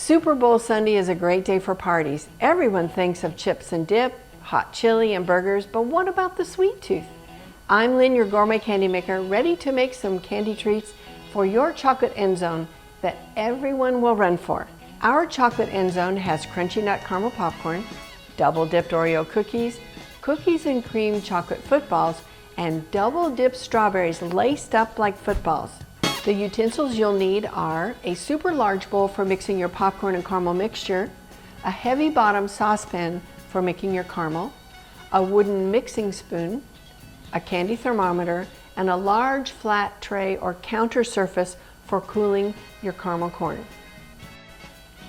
Super Bowl Sunday is a great day for parties. Everyone thinks of chips and dip, hot chili and burgers, but what about the sweet tooth? I'm Lynn, your gourmet candy maker, ready to make some candy treats for your chocolate end zone that everyone will run for. Our chocolate end zone has crunchy nut caramel popcorn, double dipped Oreo cookies, cookies and cream chocolate footballs, and double dipped strawberries laced up like footballs. The utensils you'll need are a super large bowl for mixing your popcorn and caramel mixture, a heavy bottom saucepan for making your caramel, a wooden mixing spoon, a candy thermometer, and a large flat tray or counter surface for cooling your caramel corn.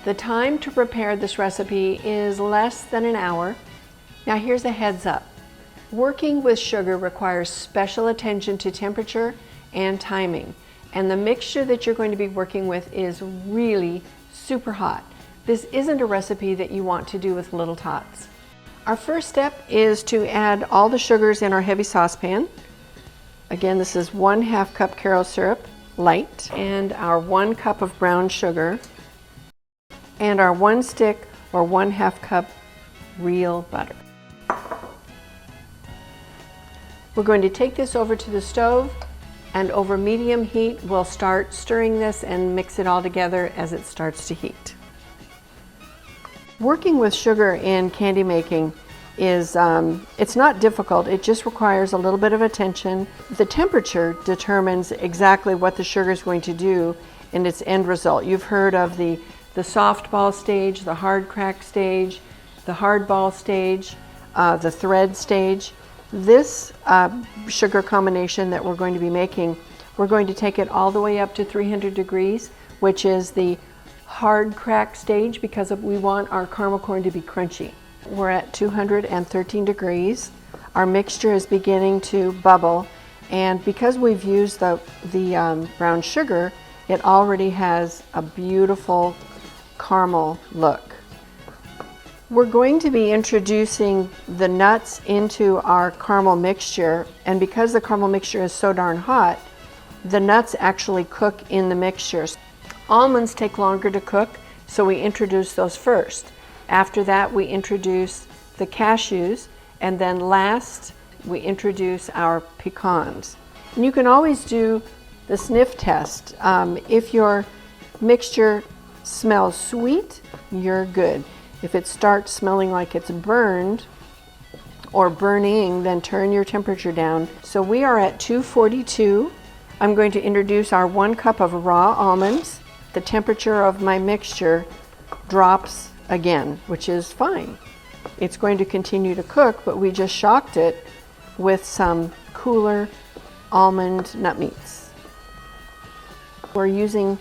The time to prepare this recipe is less than an hour. Now here's a heads up. Working with sugar requires special attention to temperature and timing. And the mixture that you're going to be working with is really super hot. This isn't a recipe that you want to do with little tots. Our first step is to add all the sugars in our heavy saucepan. Again, this is 1/2 cup Karo syrup, light, and our 1 cup of brown sugar, and our 1 stick or 1/2 cup real butter. We're going to take this over to the stove, and over medium heat we'll start stirring this and mix it all together as it starts to heat. Working with sugar in candy making is it's not difficult, it just requires a little bit of attention. The temperature determines exactly what the sugar is going to do in its end result. You've heard of the soft ball stage, the hard crack stage, the hard ball stage, the thread stage. This sugar combination that we're going to be making, we're going to take it all the way up to 300 degrees, which is the hard crack stage because we want our caramel corn to be crunchy. We're at 213 degrees. Our mixture is beginning to bubble, and because we've used the brown sugar, it already has a beautiful caramel look. We're going to be introducing the nuts into our caramel mixture, and because the caramel mixture is so darn hot, the nuts actually cook in the mixture. Almonds take longer to cook, so we introduce those first. After that, we introduce the cashews, and then last, we introduce our pecans. And you can always do the sniff test. If your mixture smells sweet, you're good. If it starts smelling like it's burned or burning, then turn your temperature down. So we are at 242. I'm going to introduce our 1 cup of raw almonds. The temperature of my mixture drops again, which is fine. It's going to continue to cook, but we just shocked it with some cooler almond nut meats. We're using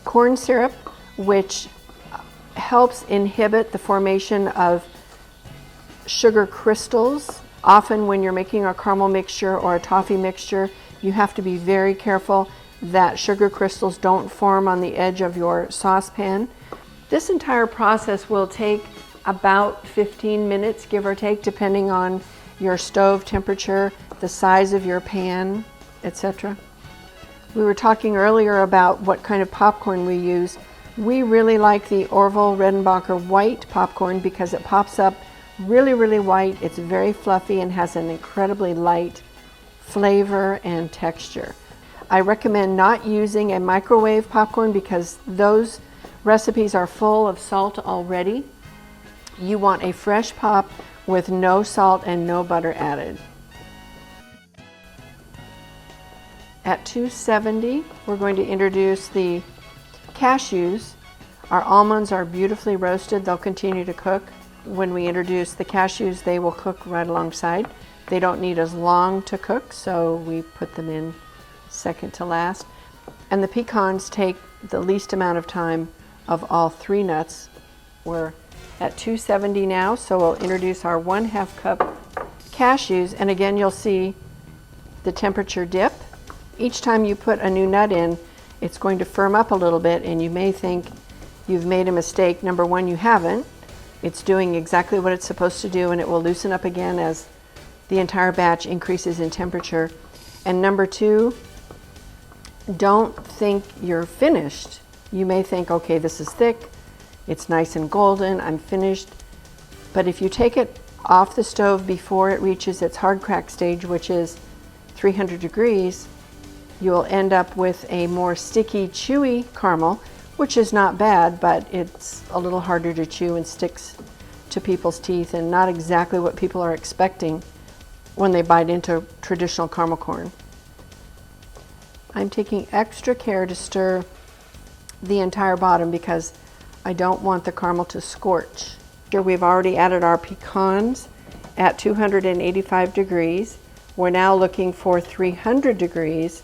corn syrup, which helps inhibit the formation of sugar crystals. Often when you're making a caramel mixture or a toffee mixture, you have to be very careful that sugar crystals don't form on the edge of your saucepan. This entire process will take about 15 minutes, give or take, depending on your stove temperature, the size of your pan, etc. We were talking earlier about what kind of popcorn we use. We really like the Orville Redenbacher white popcorn because it pops up really, really white. It's very fluffy and has an incredibly light flavor and texture. I recommend not using a microwave popcorn because those recipes are full of salt already. You want a fresh pop with no salt and no butter added. At 270, we're going to introduce the cashews. Our almonds are beautifully roasted. They'll continue to cook. When we introduce the cashews, they will cook right alongside. They don't need as long to cook, so we put them in second to last. And the pecans take the least amount of time of all 3 nuts. We're at 270 now, so we'll introduce our 1/2 cup cashews, and again you'll see the temperature dip. Each time you put a new nut in, it's going to firm up a little bit, and you may think you've made a mistake. Number one, you haven't. It's doing exactly what it's supposed to do, and it will loosen up again as the entire batch increases in temperature. And number two, don't think you're finished. You may think, okay, this is thick, It's nice and golden. I'm finished. But if you take it off the stove before it reaches its hard crack stage, which is 300 degrees, you'll end up with a more sticky, chewy caramel, which is not bad, but it's a little harder to chew and sticks to people's teeth and not exactly what people are expecting when they bite into traditional caramel corn. I'm taking extra care to stir the entire bottom because I don't want the caramel to scorch. Here we've already added our pecans at 285 degrees. We're now looking for 300 degrees,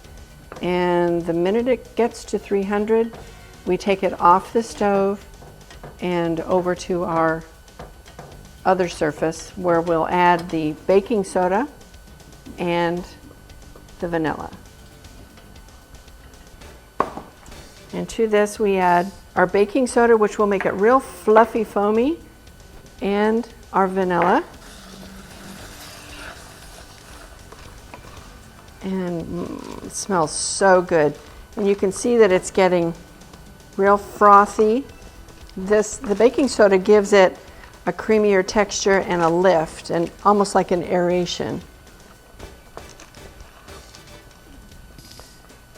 and the minute it gets to 300, we take it off the stove and over to our other surface where we'll add the baking soda and the vanilla. And to this we add our baking soda, which will make it real fluffy, foamy, and our vanilla. And it smells so good. And you can see that it's getting real frothy. The baking soda gives it a creamier texture and a lift, and almost like an aeration.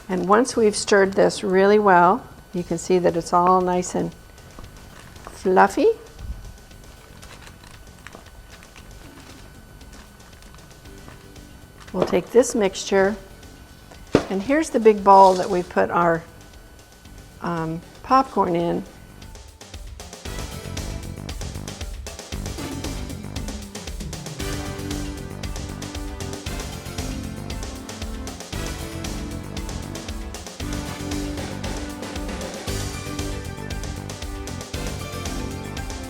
And once we've stirred this really well, you can see that it's all nice and fluffy. We'll take this mixture, and here's the big bowl that we put our popcorn in.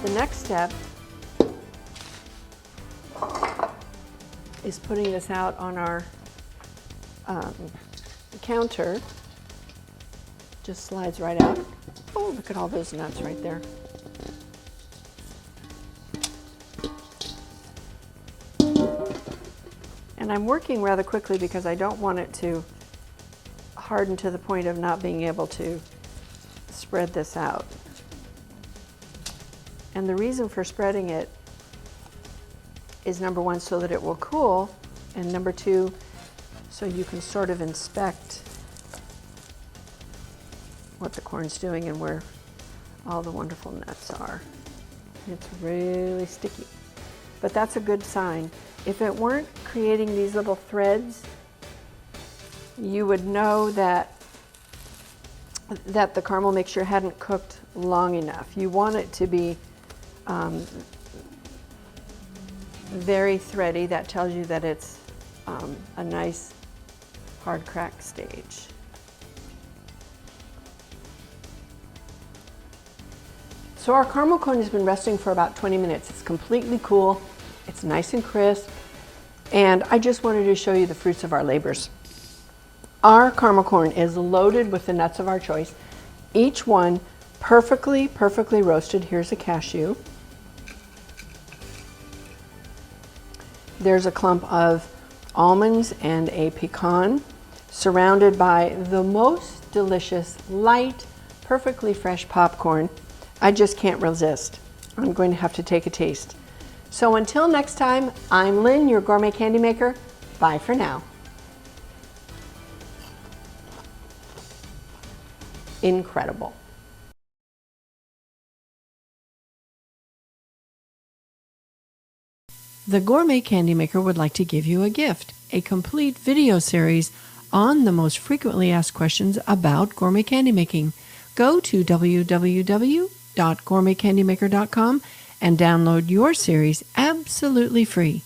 The next step is putting this out on our counter. Just slides right out. Oh, look at all those nuts right there. And I'm working rather quickly because I don't want it to harden to the point of not being able to spread this out. And the reason for spreading it is, number one, so that it will cool, and number two, so you can sort of inspect what the corn's doing and where all the wonderful nuts are. It's really sticky, but that's a good sign. If it weren't creating these little threads, you would know that the caramel mixture hadn't cooked long enough. You want it to be very thready. That tells you that it's a nice hard crack stage. So our caramel corn has been resting for about 20 minutes. It's completely cool, it's nice and crisp, and I just wanted to show you the fruits of our labors. Our caramel corn is loaded with the nuts of our choice, each one perfectly roasted. Here's a cashew. There's a clump of almonds and a pecan, surrounded by the most delicious, light, perfectly fresh popcorn. I just can't resist. I'm going to have to take a taste. So until next time, I'm Lynn, your gourmet candy maker. Bye for now. Incredible. The Gourmet Candy Maker would like to give you a gift, a complete video series on the most frequently asked questions about gourmet candy making. Go to www.gourmetcandymaker.com and download your series absolutely free.